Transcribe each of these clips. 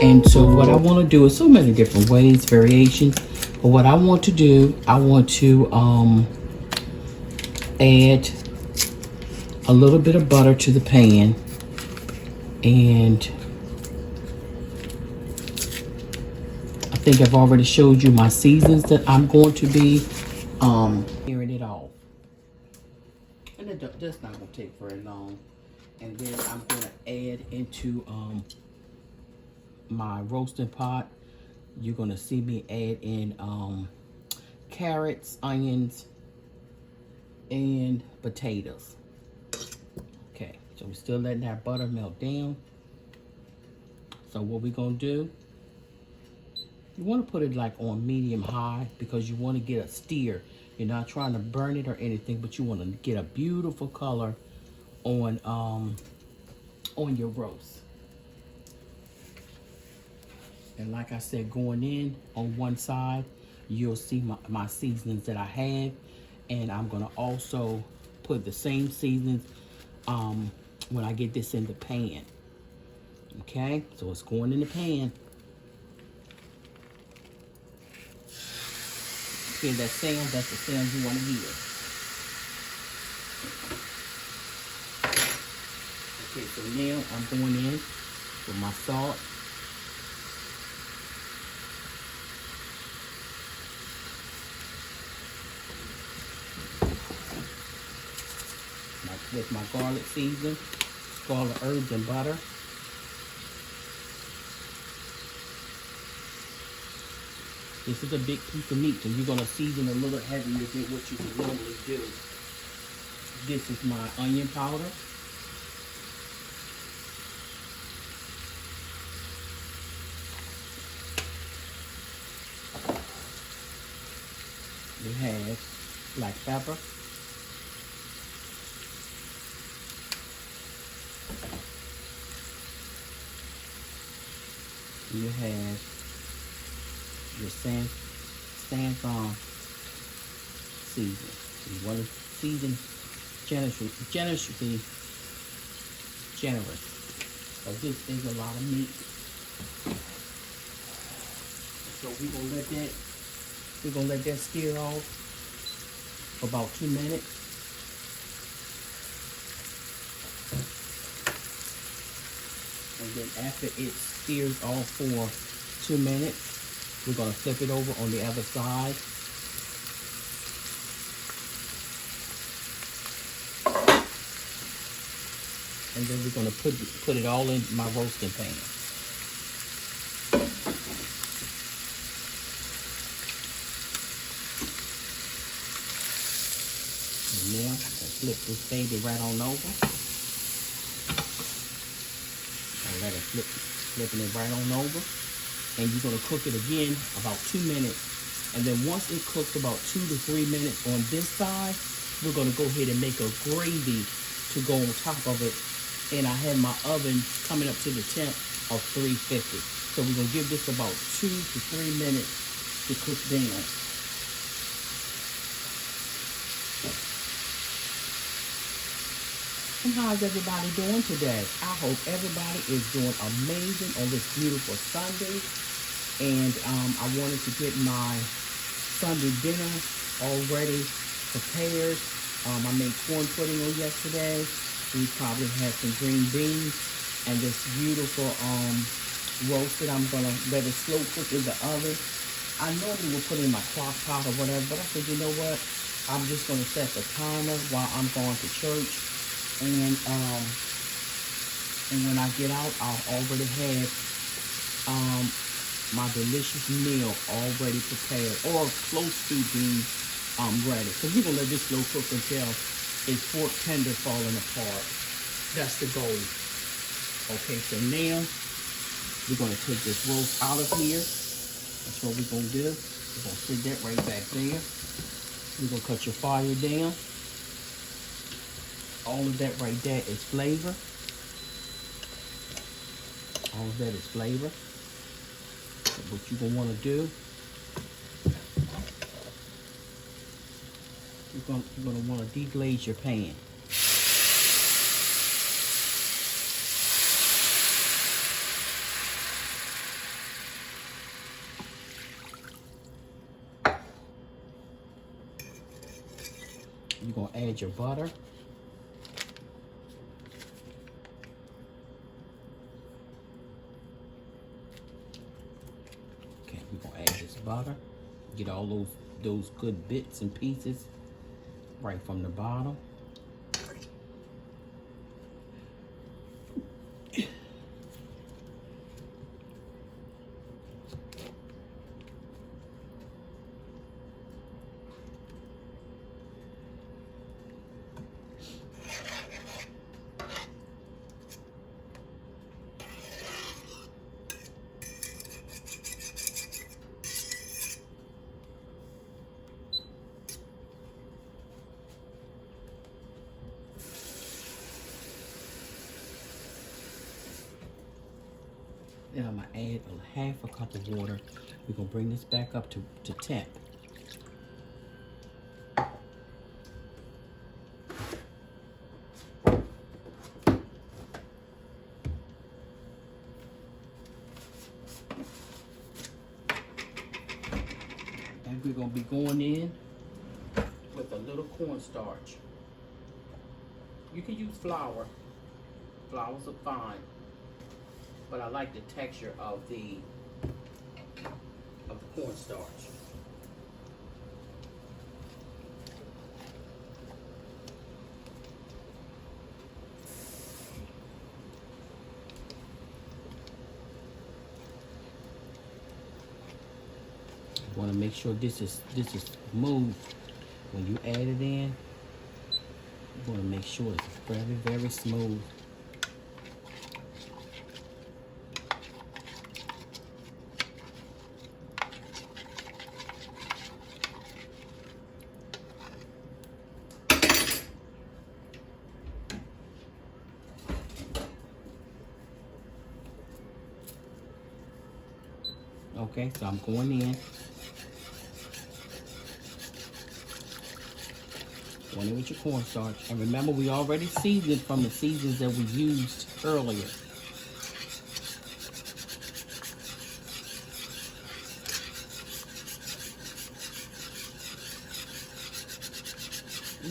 And so what I want to do is so many different ways, variations. But what I want to do, I want to add a little bit of butter to the pan. And I think I've already showed you my seasons that I'm going to be tearing it off. And that's not going to take very long. And then I'm going to add into my roasting pot. You're gonna see me add in carrots, onions, and potatoes. Okay, so we're still letting that butter melt down. So what we're gonna do, you want to put it like on medium high because you want to get a steer. You're not trying to burn it or anything, but you want to get a beautiful color on your roast. And like I said, going in on one side, you'll see my seasonings that I have. And I'm going to also put the same seasonings when I get this in the pan. Okay, so it's going in the pan. Hear that sound? That's the sound you want to hear. Okay, so now I'm going in with my salt. With my garlic season, garlic, herbs, and butter. This is a big piece of meat, so you're gonna season a little heavier than what you would normally do. This is my onion powder. You have black pepper. You have your saffron season. You want to season generously generous. So this is a lot of meat. So we're gonna let that steer off for about 2 minutes. And then after it sears off for 2 minutes, we're gonna flip it over on the other side. And then we're gonna put it all in my roasting pan. And now I'm gonna flip this baby right on over. Let it flipping it right on over. And you're going to cook it again about 2 minutes. And then once it cooks about 2 to 3 minutes on this side, we're going to go ahead and make a gravy to go on top of it. And I have my oven coming up to the temp of 350. So we're going to give this about 2 to 3 minutes to cook down. And how's everybody doing today? I hope everybody is doing amazing on this beautiful Sunday. And I wanted to get my Sunday dinner already prepared. I made corn pudding on yesterday. We probably had some green beans and this beautiful roast that I'm gonna let it slow cook in the oven. I normally would put it in my crock pot or whatever, but I said, you know what? I'm just gonna set the timer while I'm going to church. And when I get out, I'll already have my delicious meal already prepared or close to being ready. So we're gonna let this slow cook until it's pork tender falling apart. That's the goal. Okay, so now we're gonna take this roast out of here. That's what we're gonna do. We're gonna sit that right back there. You're gonna cut your fire down. All of that right there is flavor. All of that is flavor. So what you're gonna wanna do, you're gonna wanna deglaze your pan. You're gonna add your butter. Okay, we're gonna add this butter. Get all those good bits and pieces right from the bottom. Then I'm gonna add a half a cup of water. We're gonna bring this back up to temp. And we're gonna be going in with a little cornstarch. You can use flour. Flours are fine. But I like the texture of the cornstarch. You want to make sure this is smooth when you add it in. You want to make sure it's very, very smooth. Okay, so I'm going in. Going in with your cornstarch. And remember, we already seasoned from the seasons that we used earlier.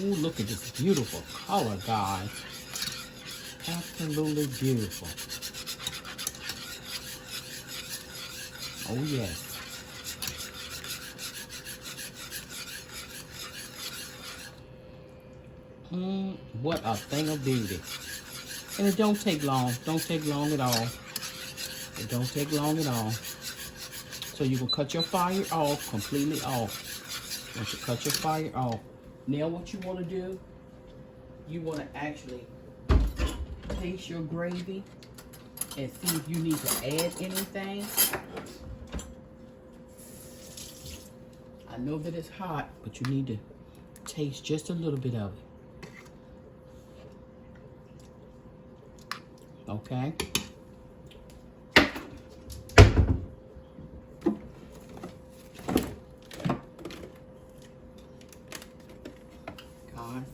Ooh, look at this beautiful color, guys. Absolutely beautiful. Oh, yes. What a thing of beauty. And it don't take long. Don't take long at all. It don't take long at all. So you can cut your fire off, completely off. Once you cut your fire off. Now what you want to do, you want to actually taste your gravy and see if you need to add anything. I know that it's hot, but you need to taste just a little bit of it. Okay? Guys,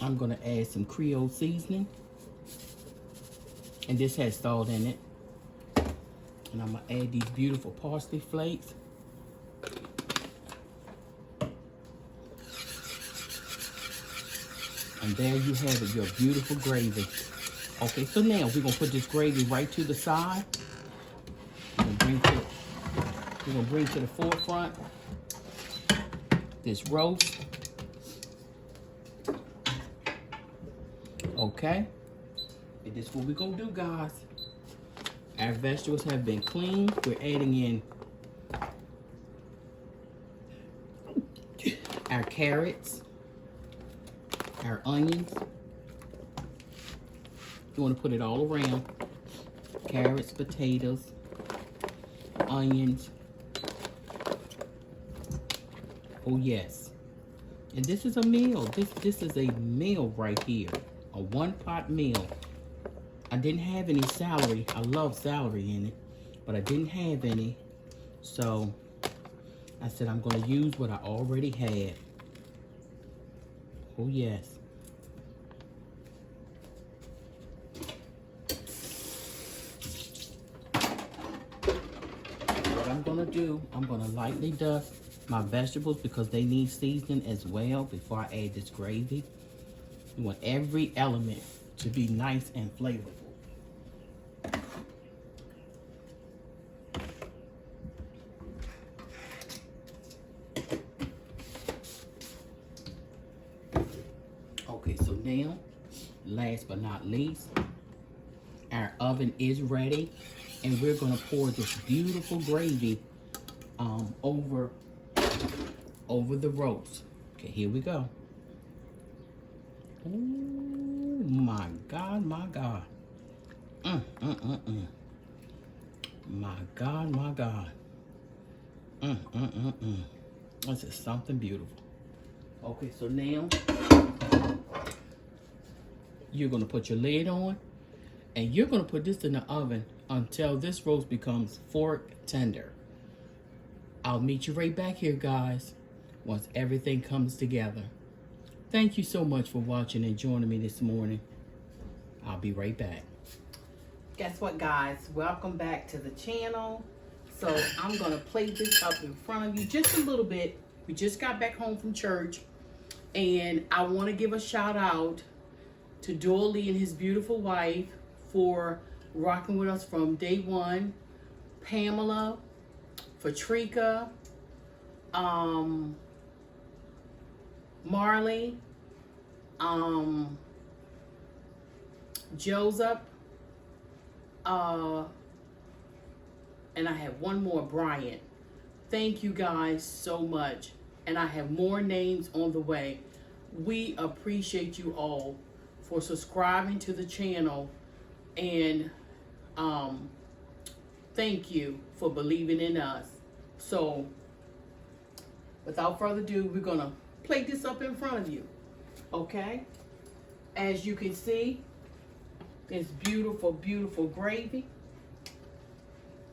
I'm gonna add some Creole seasoning. And this has salt in it. And I'm gonna add these beautiful parsley flakes. And there you have it, your beautiful gravy. Okay, so now we're gonna put this gravy right to the side. We're gonna bring to the forefront this roast. Okay, and this is what we're gonna do, guys. Our vegetables have been cleaned. We're adding in our carrots, our onions. You want to put it all around. Carrots, potatoes, onions. Oh yes. And this is a meal. This is a meal right here. A one-pot meal. I didn't have any celery. I love celery in it, but I didn't have any. So I said I'm going to use what I already had. Oh yes. What I'm going to do, I'm going to lightly dust my vegetables because they need seasoning as well before I add this gravy. You want every element to be nice and flavorful. Okay, so now, last but not least, our oven is ready, and we're gonna pour this beautiful gravy over the roast. Okay, here we go. Oh my God, my God. My God, my God. This is something beautiful. Okay, so now you're gonna put your lid on, and you're gonna put this in the oven until this roast becomes fork tender. I'll meet you right back here, guys, once everything comes together. Thank you so much for watching and joining me this morning. I'll be right back. Guess what, guys? Welcome back to the channel. So I'm gonna plate this up in front of you just a little bit. We just got back home from church, and I want to give a shout out to Dooley and his beautiful wife for rocking with us from day one. Pamela, Fatrika, Marley, Joseph, and I have one more, Brian. Thank you guys so much. And I have more names on the way. We appreciate you all for subscribing to the channel, and thank you for believing in us. So without further ado, we're gonna plate this up in front of you. Okay, as you can see, it's beautiful, beautiful gravy.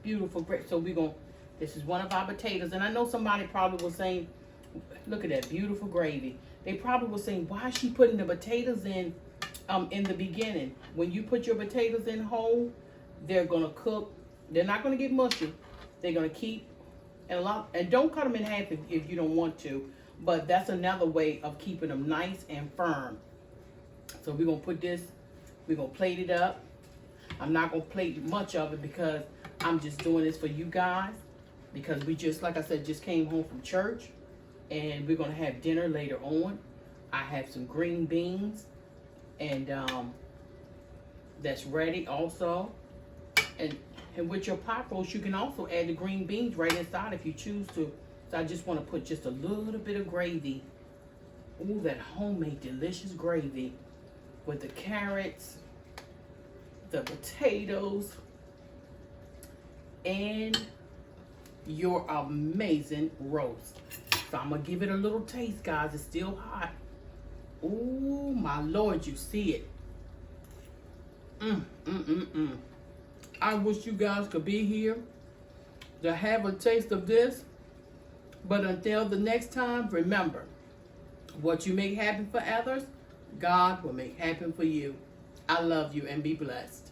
Beautiful gravy. So we're gonna, this is one of our potatoes, and I know somebody probably was saying, look at that beautiful gravy. They probably was saying, why is she putting the potatoes in the beginning? When you put your potatoes in whole, they're gonna cook. They're not gonna get mushy. They're gonna keep, and don't cut them in half if you don't want to, but that's another way of keeping them nice and firm. So we're gonna put this, we're gonna plate it up. I'm not gonna plate much of it because I'm just doing this for you guys, because we just, like I said, just came home from church, and we're gonna have dinner later on. I have some green beans, and that's ready also. And with your pot roast, you can also add the green beans right inside if you choose to. So I just want to put just a little bit of gravy. Ooh, that homemade delicious gravy with the carrots, the potatoes, and your amazing roast. So I'm gonna give it a little taste, guys. It's still hot. Ooh, my Lord, you see it. I wish you guys could be here to have a taste of this. But until the next time, remember, what you make happen for others, God will make happen for you. I love you, and be blessed.